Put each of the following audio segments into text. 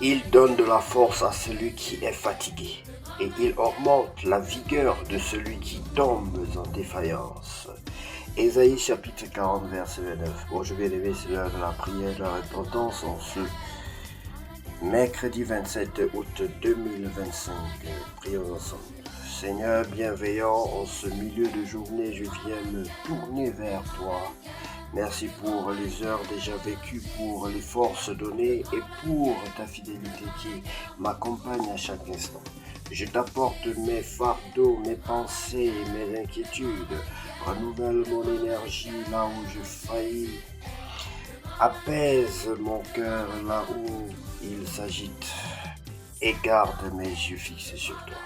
Il donne de la force à celui qui est fatigué, et il augmente la vigueur de celui qui tombe en défaillance. Ésaïe chapitre 40, verset 29. Bon, je vais lever, c'est l'heure de la prière, de la repentance en ce mercredi 27 août 2025. Prions ensemble. Seigneur bienveillant, en ce milieu de journée, je viens me tourner vers toi. Merci pour les heures déjà vécues, pour les forces données et pour ta fidélité qui m'accompagne à chaque instant. Je t'apporte mes fardeaux, mes pensées, mes inquiétudes. Renouvelle mon énergie là où je faillis. Apaise mon cœur là où il s'agite et garde mes yeux fixés sur toi.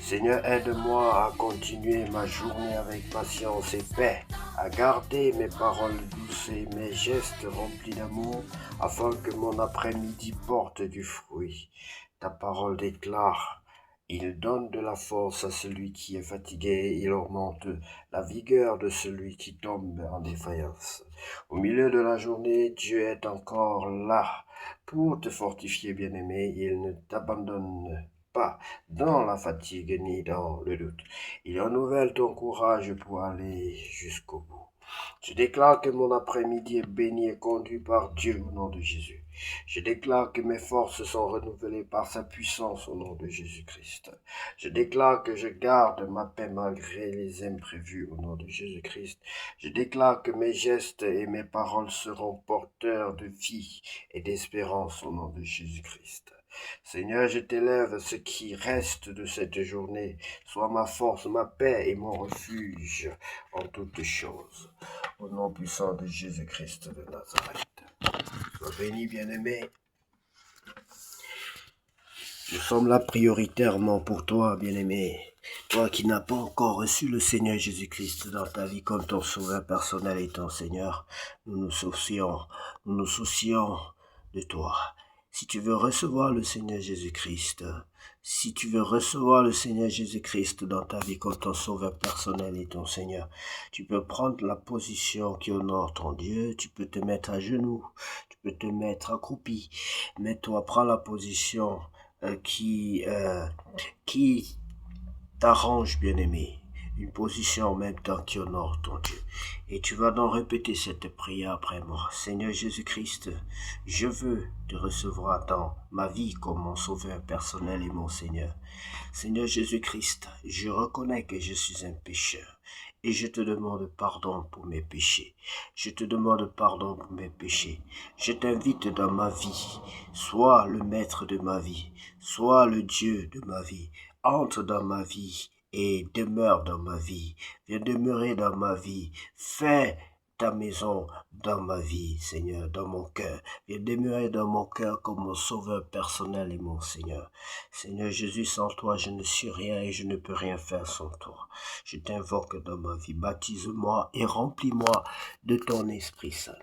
Seigneur, aide-moi à continuer ma journée avec patience et paix, à garder mes paroles douces et mes gestes remplis d'amour, afin que mon après-midi porte du fruit. Ta parole déclare: il donne de la force à celui qui est fatigué, il augmente la vigueur de celui qui tombe en défaillance. Au milieu de la journée, Dieu est encore là pour te fortifier, bien-aimé. Il ne t'abandonne pas dans la fatigue ni dans le doute. Il renouvelle ton courage pour aller jusqu'au bout. Je déclare que mon après-midi est béni et conduit par Dieu au nom de Jésus. Je déclare que mes forces sont renouvelées par sa puissance au nom de Jésus-Christ. Je déclare que je garde ma paix malgré les imprévus au nom de Jésus-Christ. Je déclare que mes gestes et mes paroles seront porteurs de vie et d'espérance au nom de Jésus-Christ. Seigneur, je t'élève ce qui reste de cette journée. Sois ma force, ma paix et mon refuge en toutes choses. Au nom puissant de Jésus-Christ de Nazareth. Sois béni, bien-aimé. Nous sommes là prioritairement pour toi, bien-aimé. Toi qui n'as pas encore reçu le Seigneur Jésus-Christ dans ta vie comme ton sauveur personnel et ton Seigneur, nous nous soucions de toi. Si tu veux recevoir le Seigneur Jésus-Christ, si tu veux recevoir le Seigneur Jésus-Christ dans ta vie comme ton sauveur personnel et ton Seigneur, tu peux prendre la position qui honore ton Dieu, tu peux te mettre à genoux, tu peux te mettre accroupi, mais toi prends la position qui t'arrange, bien-aimé, une position en même temps qui honore ton Dieu. Et tu vas donc répéter cette prière après moi. Seigneur Jésus-Christ, je veux te recevoir dans ma vie comme mon sauveur personnel et mon Seigneur. Seigneur Jésus-Christ, je reconnais que je suis un pécheur et je te demande pardon pour mes péchés. Je te demande pardon pour mes péchés. Je t'invite dans ma vie. Sois le maître de ma vie. Sois le Dieu de ma vie. Entre dans ma vie et demeure dans ma vie. Viens demeurer dans ma vie. Fais ta maison dans ma vie, Seigneur, dans mon cœur. Viens demeurer dans mon cœur comme mon sauveur personnel et mon Seigneur. Seigneur Jésus, sans toi, je ne suis rien et je ne peux rien faire sans toi. Je t'invoque dans ma vie. Baptise-moi et remplis-moi de ton Esprit Saint.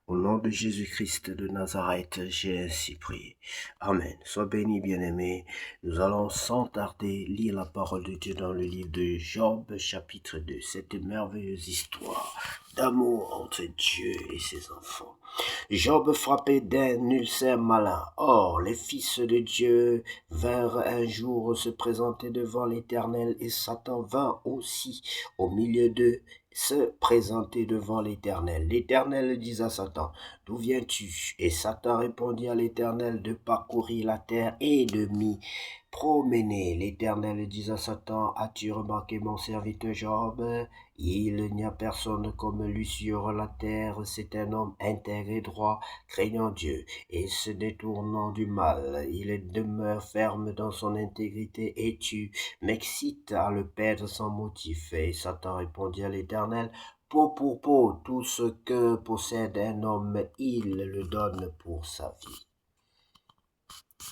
Au nom de Jésus-Christ de Nazareth, j'ai ainsi prié. Amen. Sois béni, bien-aimé. Nous allons sans tarder lire la parole de Dieu dans le livre de Job, chapitre 2. Cette merveilleuse histoire d'amour entre Dieu et ses enfants. Job frappé d'un ulcère malin. Or, les fils de Dieu vinrent un jour se présenter devant l'Éternel et Satan vint aussi au milieu d'eux se présenter devant l'Éternel. L'Éternel dit à Satan: d'où viens-tu? Et Satan répondit à l'Éternel: de parcourir la terre et de m'y promener. L'Éternel dit à Satan: as-tu remarqué mon serviteur Job? Il n'y a personne comme lui sur la terre. C'est un homme intègre et droit, craignant Dieu et se détournant du mal. Il demeure ferme dans son intégrité et tu m'excites à le perdre sans motif. Et Satan répondit à l'Éternel: peau pour peau, tout ce que possède un homme, il le donne pour sa vie.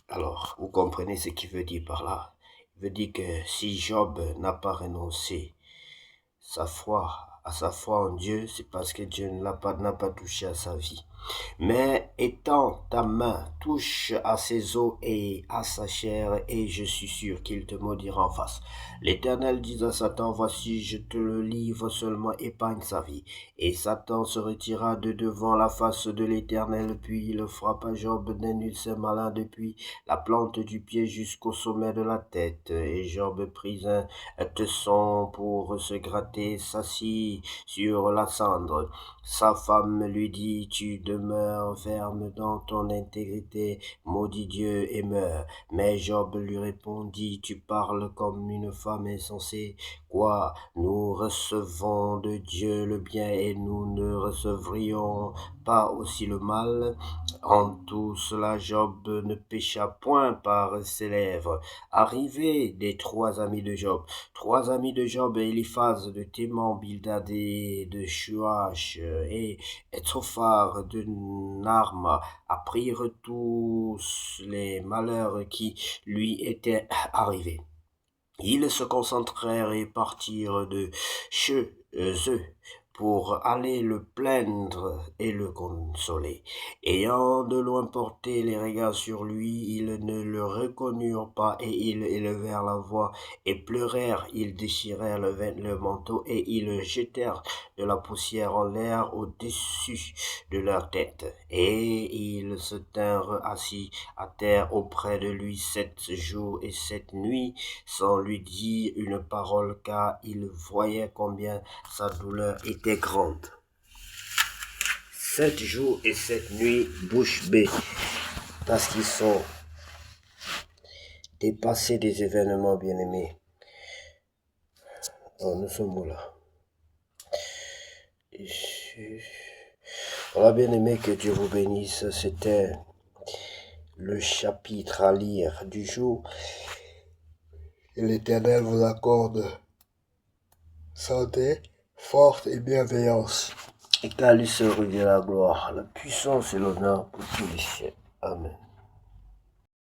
Alors, vous comprenez ce qu'il veut dire par là? Il veut dire que si Job n'a pas renoncé à sa foi en Dieu, c'est parce que Dieu n'a pas touché à sa vie. Mais Étends ta main, touche à ses os et à sa chair, et je suis sûr qu'il te maudira en face. L'Éternel dit à Satan, voici, je te le livre seulement, épargne sa vie. Et Satan se retira de devant la face de l'Éternel, puis il frappa Job d'un ulcère malin depuis la plante du pied jusqu'au sommet de la tête. Et Job prit un tesson pour se gratter, s'assit sur la cendre. Sa femme lui dit, tu demeures ferme dans ton intégrité, maudit Dieu et meurs. Mais Job lui répondit, tu parles comme une femme insensée. Quoi, nous recevons de Dieu le bien et nous ne recevrions pas aussi le mal? En tout cela, Job ne pécha point par ses lèvres. Arrivé des trois amis de Job, Eliphaz de Théman, Bildad et de Shuach et Tsophar de Narma apprirent tous les malheurs qui lui étaient arrivés. Ils se concentrèrent et partirent de chez eux pour aller le plaindre et le consoler. Ayant de loin porté les regards sur lui, ils ne le reconnurent pas et ils élevèrent la voix et pleurèrent. Ils déchirèrent le manteau et ils jetèrent de la poussière en l'air au-dessus de leur tête. Et ils se tinrent assis à terre auprès de lui 7 jours et 7 nuits, sans lui dire une parole, car il voyait combien sa douleur était grande. 7 jours et 7 nuits, bouche bée, parce qu'ils sont dépassés des événements bien-aimés. Oh, nous sommes où là? Voilà, bien-aimés, que Dieu vous bénisse. C'était le chapitre à lire du jour. Et l'Éternel vous accorde santé, force et bienveillance. Et qu'à lui se revient la gloire, la puissance et l'honneur pour tous les siècles. Amen.